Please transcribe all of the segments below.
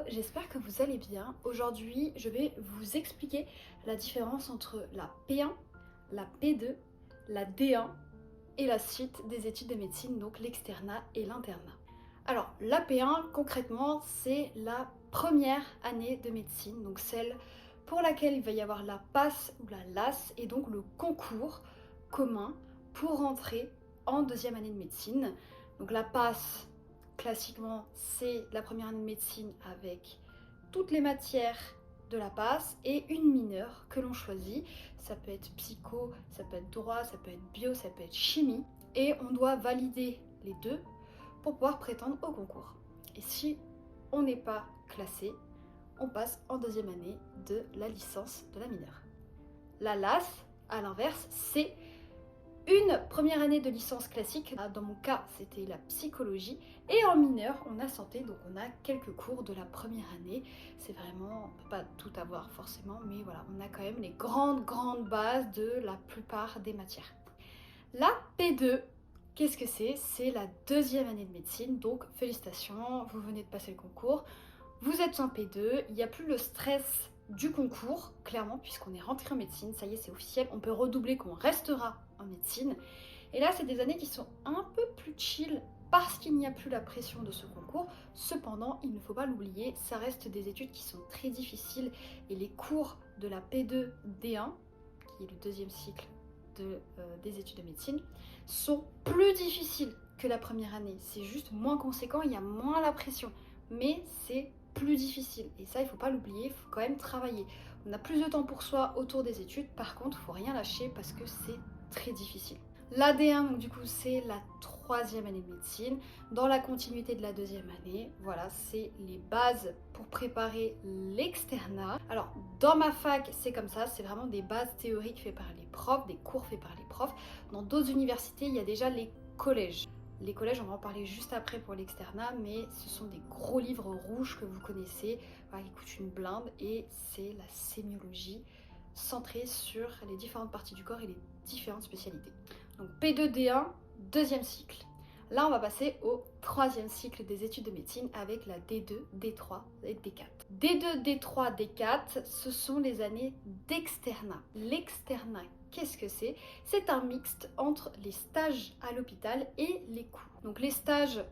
j'espère que vous allez bien. Aujourd'hui, je vais vous expliquer la différence entre la P1, la P2, la D1 et la suite des études de médecine, donc l'externat et l'internat. Alors, la P1, concrètement, c'est la première année de médecine, donc celle pour laquelle il va y avoir la PASS ou la LAS et donc le concours commun pour rentrer en deuxième année de médecine. Donc la PASS, classiquement, c'est la première année de médecine avec toutes les matières de la PASS et une mineure que l'on choisit. Ça peut être psycho, ça peut être droit, ça peut être bio, ça peut être chimie. Et on doit valider les deux pour pouvoir prétendre au concours. Et si on n'est pas classé, on passe en deuxième année de la licence de la mineure. La LAS, à l'inverse, c'est une première année de licence classique. Dans mon cas, c'était la psychologie. Et en mineur, on a santé, donc on a quelques cours de la première année. C'est vraiment, on peut pas tout avoir forcément, mais voilà, on a quand même les grandes bases de la plupart des matières. La P2, qu'est-ce que c'est? C'est la deuxième année de médecine, donc félicitations, vous venez de passer le concours. Vous êtes en P2, il n'y a plus le stress du concours, clairement, puisqu'on est rentré en médecine, ça y est, c'est officiel, on peut redoubler qu'on restera en médecine. Et là, c'est des années qui sont un peu plus chill parce qu'il n'y a plus la pression de ce concours. Cependant, il ne faut pas l'oublier, ça reste des études qui sont très difficiles et les cours de la P2-D1, qui est le deuxième cycle des études de médecine, sont plus difficiles que la première année. C'est juste moins conséquent, il y a moins la pression, mais c'est plus difficile. Et ça, il faut pas l'oublier, il faut quand même travailler. On a plus de temps pour soi autour des études, par contre, il faut rien lâcher parce que c'est très difficile. L'AD1, donc du coup, c'est la troisième année de médecine, dans la continuité de la deuxième année. Voilà, c'est les bases pour préparer l'externat. Alors, dans ma fac, c'est comme ça, c'est vraiment des bases théoriques faites par les profs, des cours faits par les profs. Dans d'autres universités, il y a déjà les collèges. Les collèges, on va en parler juste après pour l'externat, mais ce sont des gros livres rouges que vous connaissez, voilà, qui coûtent une blinde, et c'est la sémiologie centrée sur les différentes parties du corps et les différentes spécialités. Donc P2D1, deuxième cycle. Là, on va passer au troisième cycle des études de médecine avec la D2, D3 et D4. D2, D3, D4, ce sont les années d'externat. L'externat, qu'est-ce que c'est? C'est un mixte entre les stages à l'hôpital et les cours. Donc les stages,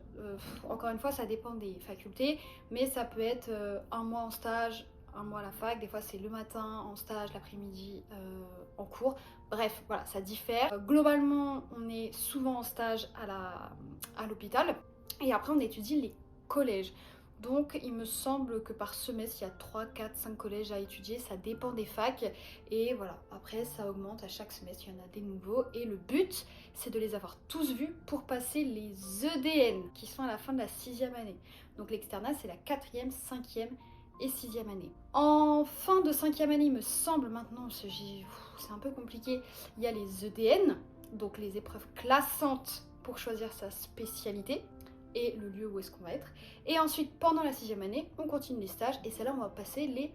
encore une fois, ça dépend des facultés, mais ça peut être un mois en stage, un mois à la fac, des fois c'est le matin en stage, l'après-midi en cours. Bref, voilà, ça diffère. Globalement, on est souvent en stage à l'hôpital et après on étudie les collèges. Donc il me semble que par semestre, il y a 3, 4, 5 collèges à étudier, ça dépend des facs. Et voilà, après ça augmente à chaque semestre, il y en a des nouveaux. Et le but, c'est de les avoir tous vus pour passer les EDN, qui sont à la fin de la 6e année. Donc l'externat, c'est la 4e, 5e et 6e année. En fin de 5e année, il me semble maintenant, c'est un peu compliqué, il y a les EDN, donc les épreuves classantes pour choisir sa spécialité et le lieu où est-ce qu'on va être. Et ensuite, pendant la 6e année, on continue les stages et c'est là où on va passer les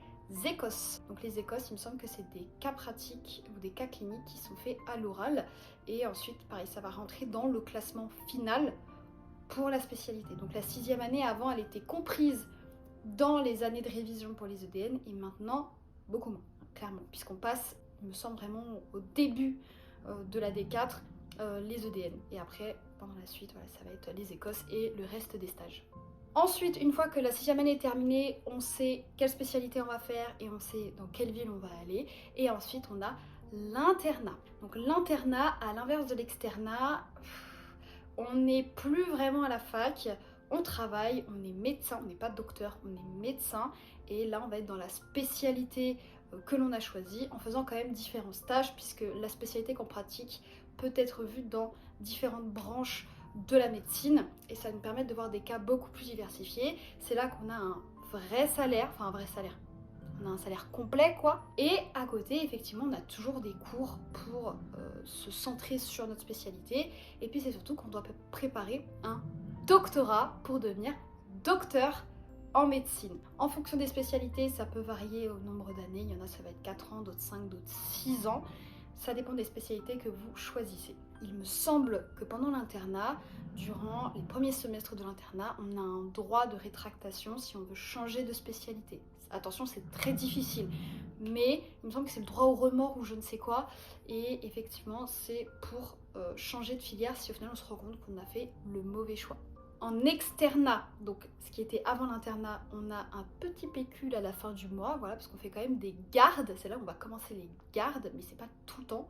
écosses. Donc les écosses, il me semble que c'est des cas pratiques ou des cas cliniques qui sont faits à l'oral. Et ensuite, pareil, ça va rentrer dans le classement final pour la spécialité. Donc la 6e année, avant, elle était comprise dans les années de révision pour les EDN et maintenant, beaucoup moins, clairement, puisqu'on passe, il me semble vraiment au début de la D4, les EDN. Et après, pendant la suite, voilà, ça va être les écosses et le reste des stages. Ensuite, une fois que la 6e année est terminée, on sait quelle spécialité on va faire et on sait dans quelle ville on va aller. Et ensuite, on a l'internat. Donc l'internat, à l'inverse de l'externat, on n'est plus vraiment à la fac. On travaille, on est médecin, on n'est pas docteur, on est médecin. Et là, on va être dans la spécialité que l'on a choisie en faisant quand même différents stages puisque la spécialité qu'on pratique peut être vue dans différentes branches de la médecine et ça nous permet de voir des cas beaucoup plus diversifiés. C'est là qu'on a un vrai salaire, enfin un vrai salaire. On a un salaire complet quoi. Et à côté, effectivement, on a toujours des cours pour se centrer sur notre spécialité. Et puis c'est surtout qu'on doit préparer un doctorat pour devenir docteur en médecine. En fonction des spécialités, ça peut varier au nombre d'années. Il y en a, ça va être 4 ans, d'autres 5, d'autres 6 ans. Ça dépend des spécialités que vous choisissez. Il me semble que pendant l'internat, durant les premiers semestres de l'internat, on a un droit de rétractation si on veut changer de spécialité. Attention, c'est très difficile, mais il me semble que c'est le droit au remords ou je ne sais quoi, et effectivement, c'est pour changer de filière si au final on se rend compte qu'on a fait le mauvais choix. En externat, donc ce qui était avant l'internat, on a un petit pécule à la fin du mois, voilà, parce qu'on fait quand même des gardes, c'est là où on va commencer les gardes, mais c'est pas tout le temps.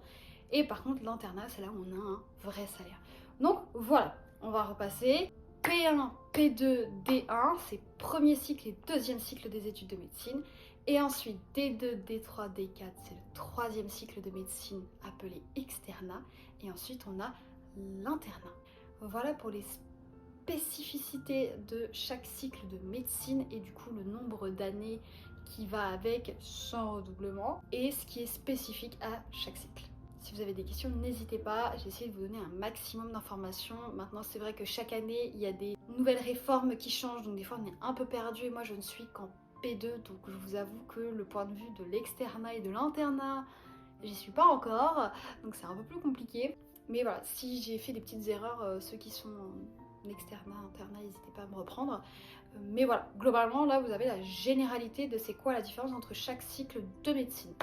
Et par contre, l'internat, c'est là où on a un vrai salaire. Donc voilà, on va repasser. P1, P2, D1, c'est premier cycle et deuxième cycle des études de médecine. Et ensuite, D2, D3, D4, c'est le troisième cycle de médecine appelé externat. Et ensuite, on a l'internat. Voilà pour les spécificité de chaque cycle de médecine et du coup le nombre d'années qui va avec sans redoublement et ce qui est spécifique à chaque cycle. Si vous avez des questions, n'hésitez pas, j'ai essayé de vous donner un maximum d'informations. Maintenant c'est vrai que chaque année il y a des nouvelles réformes qui changent, donc des fois on est un peu perdu et moi je ne suis qu'en P2, donc je vous avoue que le point de vue de l'externat et de l'internat, j'y suis pas encore, donc c'est un peu plus compliqué. Mais voilà, si j'ai fait des petites erreurs, ceux qui sont externat, internat, n'hésitez pas à me reprendre. Mais voilà, globalement là vous avez la généralité de c'est quoi la différence entre chaque cycle de médecine.